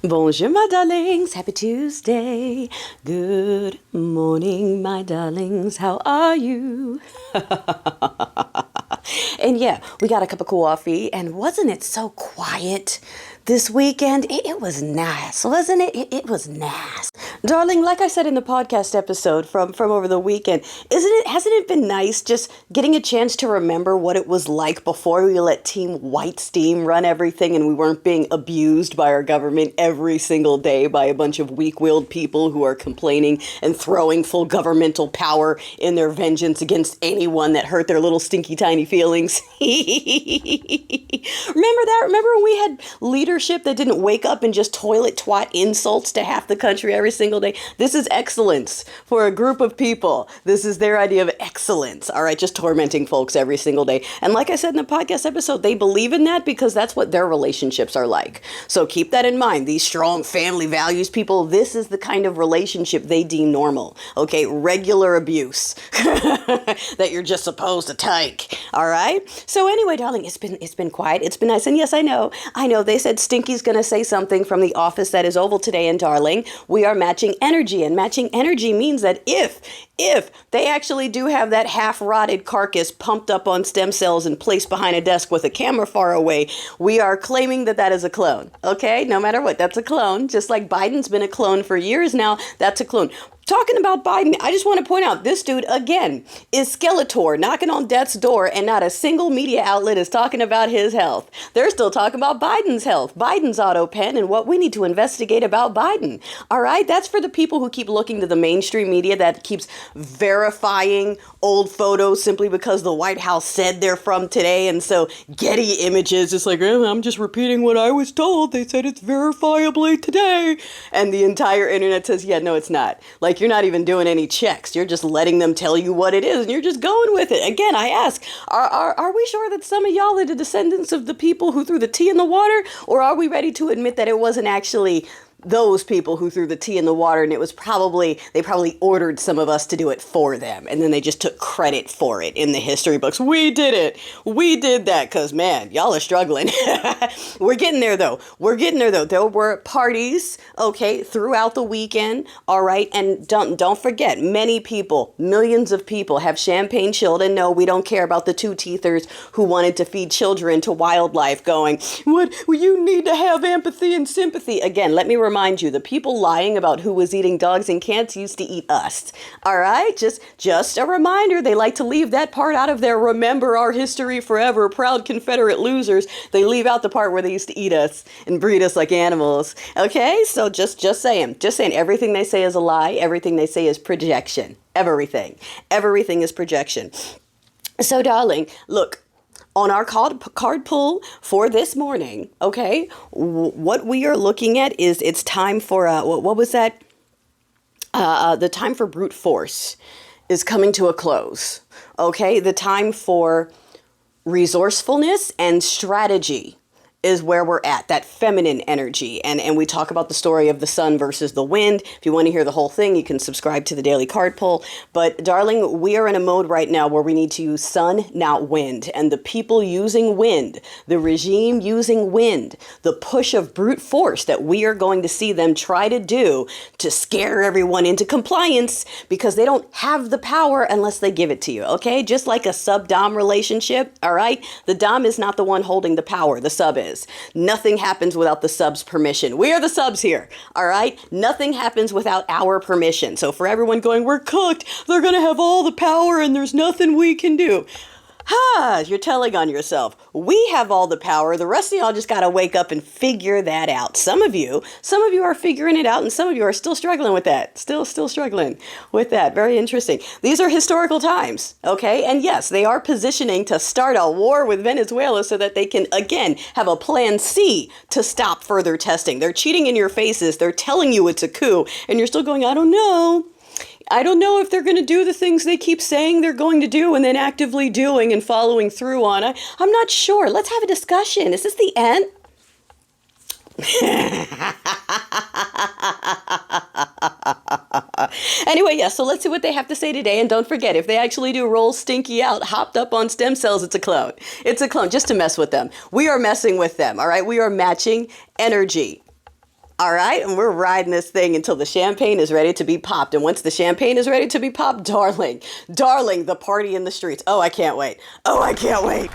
Bonjour, my darlings. Happy Tuesday. Good morning, my darlings. How are you? And yeah, we got a cup of coffee, and wasn't it so quiet this weekend? It was nice, wasn't it? It was nice. Darling, like I said in the podcast episode from over the weekend, hasn't it been nice just getting a chance to remember what it was like before we let Team White Steam run everything and we weren't being abused by our government every single day by a bunch of weak-willed people who are complaining and throwing full governmental power in their vengeance against anyone that hurt their little stinky tiny feelings. Remember that? Remember when we had leadership that didn't wake up and just toilet twat insults to half the country every single day? This is excellence for a group of people. This is their idea of excellence. All right, just tormenting folks every single day. And like I said in the podcast episode, they believe in that because that's what their relationships are like. So keep that in mind. These strong family values people, this is the kind of relationship they deem normal. Okay, regular abuse that you're just supposed to take. All right. So anyway, darling, it's been quiet. It's been nice. And yes, I know. They said Stinky's going to say something from the office that is oval today. And darling, we are matching energy, and matching energy means that if they actually do have that half-rotted carcass pumped up on stem cells and placed behind a desk with a camera far away, we are claiming that that is a clone. Okay, no matter what, that's a clone. Just like Biden's been a clone for years now, that's a clone. Talking about Biden, I just want to point out this dude, again, is Skeletor knocking on death's door, and not a single media outlet is talking about his health. They're still talking about Biden's health, Biden's auto pen, and what we need to investigate about Biden. All right? That's for the people who keep looking to the mainstream media that keeps verifying old photos simply because the White House said they're from today. And so Getty Images is like, I'm just repeating what I was told. They said it's verifiably today. And the entire internet says, yeah, no, it's not. Like, you're not even doing any checks. You're just letting them tell you what it is, and you're just going with it. Again, I ask, are we sure that some of y'all are the descendants of the people who threw the tea in the water? Or are we ready to admit that it wasn't actually those people who threw the tea in the water, and they probably ordered some of us to do it for them, and then they just took credit for it in the history books? We did it. We did that because, man, y'all are struggling. We're getting there, though. There were parties, okay, throughout the weekend, all right? And don't forget, many people, millions of people have champagne chilled, and no, we don't care about the two-teethers who wanted to feed children to wildlife going, what? Well, you need to have empathy and sympathy. Again, let me remind you, the people lying about who was eating dogs and cats used to eat us. All right? Just a reminder. They like to leave that part out of their remember our history forever, proud Confederate losers. They leave out the part where they used to eat us and breed us like animals. Okay? So just saying. Everything they say is a lie. Everything they say is projection. Everything is projection. So, darling, look, on our card pull for this morning, okay, what we are looking at is it's time for, what was that? The time for brute force is coming to a close, okay? The time for resourcefulness and strategy is where we're at, that feminine energy. And we talk about the story of the sun versus the wind. If you want to hear the whole thing, you can subscribe to the daily card pull. But darling, we are in a mode right now where we need to use sun, not wind. And the people using wind, the regime using wind, the push of brute force that we are going to see them try to do to scare everyone into compliance because they don't have the power unless they give it to you, okay? Just like a sub-dom relationship, all right? The dom is not the one holding the power, the sub is. Nothing happens without the sub's permission. We are the subs here, all right? Nothing happens without our permission. So for everyone going, we're cooked, they're going to have all the power and there's nothing we can do. You're telling on yourself. We have all the power. The rest of y'all just got to wake up and figure that out. Some of you are figuring it out, and some of you are still struggling with that. Still struggling with that. Very interesting. These are historical times, okay? And yes, they are positioning to start a war with Venezuela so that they can, again, have a plan C to stop further testing. They're cheating in your faces. They're telling you it's a coup, and you're still going, I don't know. I don't know if they're going to do the things they keep saying they're going to do and then actively doing and following through on. I'm not sure. Let's have a discussion. Is this the end? Anyway, yeah, so let's see what they have to say today. And don't forget, if they actually do roll Stinky out, hopped up on stem cells, it's a clone. It's a clone just to mess with them. We are messing with them, all right? We are matching energy. All right, and we're riding this thing until the champagne is ready to be popped. And once the champagne is ready to be popped, darling, darling, the party in the streets. Oh, I can't wait. Oh, I can't wait.